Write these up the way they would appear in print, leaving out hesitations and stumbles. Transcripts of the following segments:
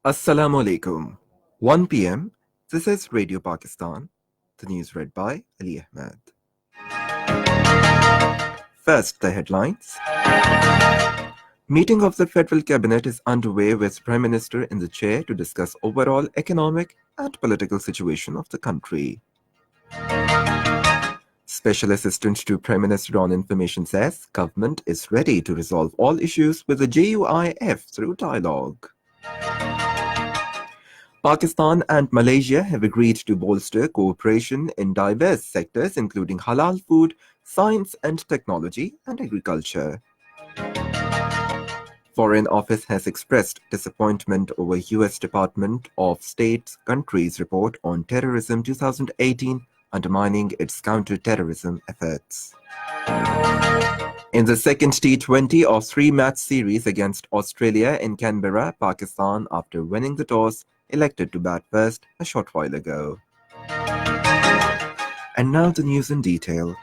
Assalamu alaikum. 1 p.m. This is Radio Pakistan. The news read by Ali Ahmed. First, the headlines. Meeting of the Federal Cabinet is underway with Prime Minister in the chair to discuss overall economic and political situation of the country. Special Assistant to Prime Minister on Information says government is ready to resolve all issues with the JUIF through dialogue. Pakistan and Malaysia have agreed to bolster cooperation in diverse sectors including halal food, science and technology, and agriculture. Foreign Office has expressed disappointment over U.S. Department of State's country's report on terrorism 2018, undermining its counter-terrorism efforts. In the second T20 of three-match series against Australia in Canberra, Pakistan, after winning the toss, elected to bat first a short while ago. And now the news in detail.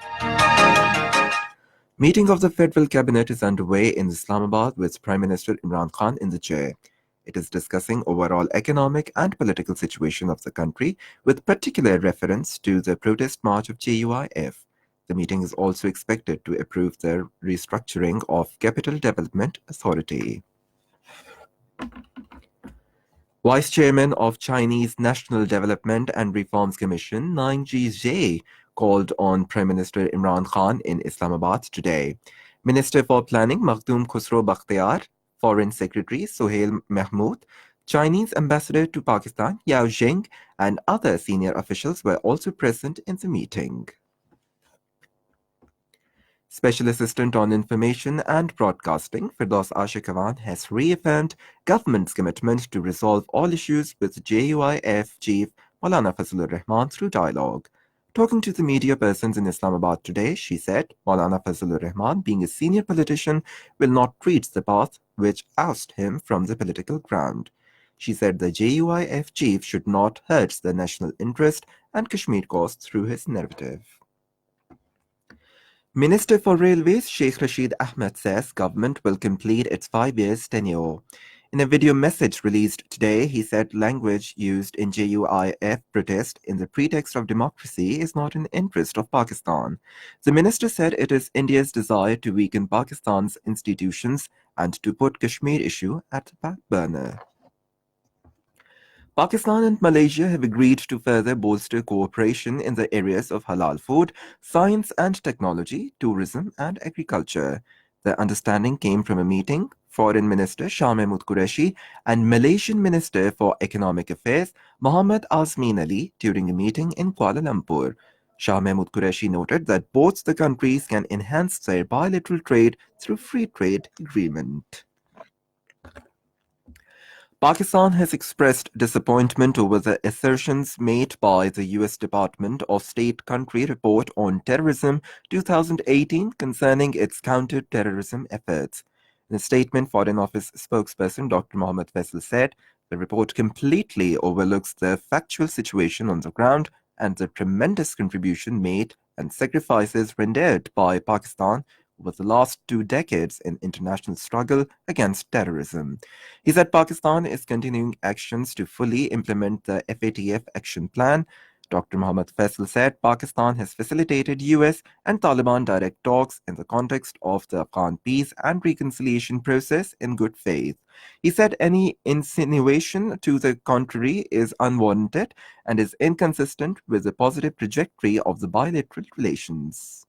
Meeting of the Federal Cabinet is underway in Islamabad with Prime Minister Imran Khan in the chair. It is discussing overall economic and political situation of the country, with particular reference to the protest march of JUIF. The meeting is also expected to approve the restructuring of Capital Development Authority. Vice Chairman of Chinese National Development and Reforms Commission, Nang Jie, called on Prime Minister Imran Khan in Islamabad today. Minister for Planning Makhdoom Khusro Bakhtiar, Foreign Secretary Sohail Mahmood, Chinese Ambassador to Pakistan Yao Jing, and other senior officials were also present in the meeting. Special Assistant on Information and Broadcasting, Firdaus Ashikawan, has reaffirmed government's commitment to resolve all issues with JUIF Chief Maulana Fazlur Rahman through dialogue. Talking to the media persons in Islamabad today, she said Maulana Fazlur Rahman, being a senior politician, will not treat the path which oust him from the political ground. She said the JUIF chief should not hurt the national interest and Kashmir cause through his narrative. Minister for Railways Sheikh Rashid Ahmed says government will complete its 5 years tenure. In a video message released today, he said language used in JUIF protest in the pretext of democracy is not in the interest of Pakistan. The minister said it is India's desire to weaken Pakistan's institutions and to put Kashmir issue at the back burner. Pakistan and Malaysia have agreed to further bolster cooperation in the areas of halal food, science and technology, tourism and agriculture. The understanding came from a meeting Foreign Minister Shah Mahmood Qureshi and Malaysian Minister for Economic Affairs Mohammad Azmin Ali during a meeting in Kuala Lumpur. Shah Mahmood Qureshi noted that both the countries can enhance their bilateral trade through free trade agreement. Pakistan has expressed disappointment over the assertions made by the U.S. Department of State country report on terrorism 2018 concerning its counter-terrorism efforts. In a statement, Foreign Office spokesperson Dr. Mohammad Faisal said, the report completely overlooks the factual situation on the ground and the tremendous contribution made and sacrifices rendered by Pakistan over the last 2 decades in international struggle against terrorism. He said Pakistan is continuing actions to fully implement the FATF action plan. Dr. Mohammad Faisal said Pakistan has facilitated US and Taliban direct talks in the context of the Afghan peace and reconciliation process in good faith. He said any insinuation to the contrary is unwarranted and is inconsistent with the positive trajectory of the bilateral relations.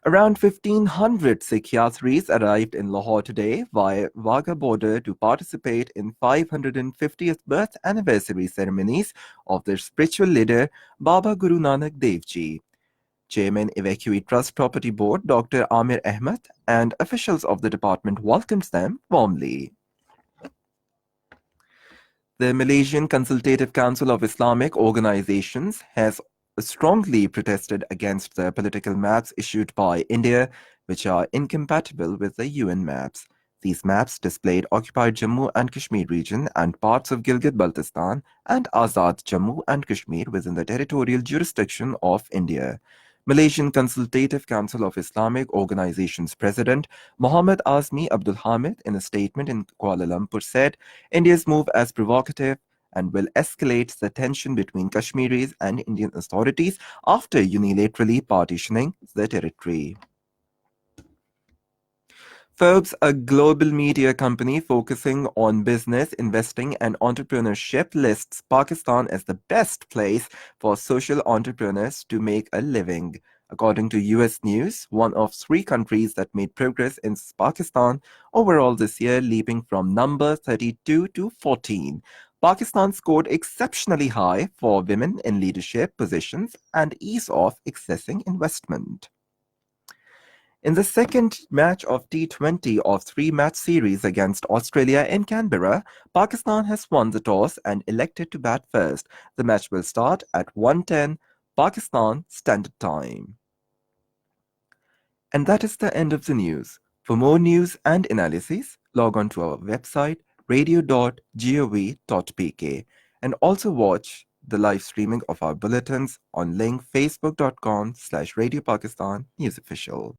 Around 1,500 Sikh Yatris arrived in Lahore today via Wagah border to participate in 550th birth anniversary ceremonies of their spiritual leader Baba Guru Nanak Dev Ji. Chairman Evacuee Trust Property Board Dr. Amir Ahmed and officials of the department welcomed them warmly. The Malaysian Consultative Council of Islamic Organizations has strongly protested against the political maps issued by India, which are incompatible with the UN maps. These maps displayed occupied Jammu and Kashmir region and parts of Gilgit-Baltistan and Azad Jammu and Kashmir within the territorial jurisdiction of India. Malaysian Consultative Council of Islamic Organizations President Mohammed Azmi Abdul Hamid, in a statement in Kuala Lumpur, said India's move as provocative and will escalate the tension between Kashmiris and Indian authorities after unilaterally partitioning the territory. Forbes, a global media company focusing on business, investing, and entrepreneurship, lists Pakistan as the best place for social entrepreneurs to make a living. According to US News, one of three countries that made progress is Pakistan overall this year, leaping from number 32 to 14. Pakistan scored exceptionally high for women in leadership positions and ease of accessing investment. In the second match of T20 of three-match series against Australia in Canberra, Pakistan has won the toss and elected to bat first. The match will start at 1:10 Pakistan Standard Time. And that is the end of the news. For more news and analysis, log on to our website radio.gov.pk and also watch the live streaming of our bulletins on link facebook.com/Radio Pakistan News Official.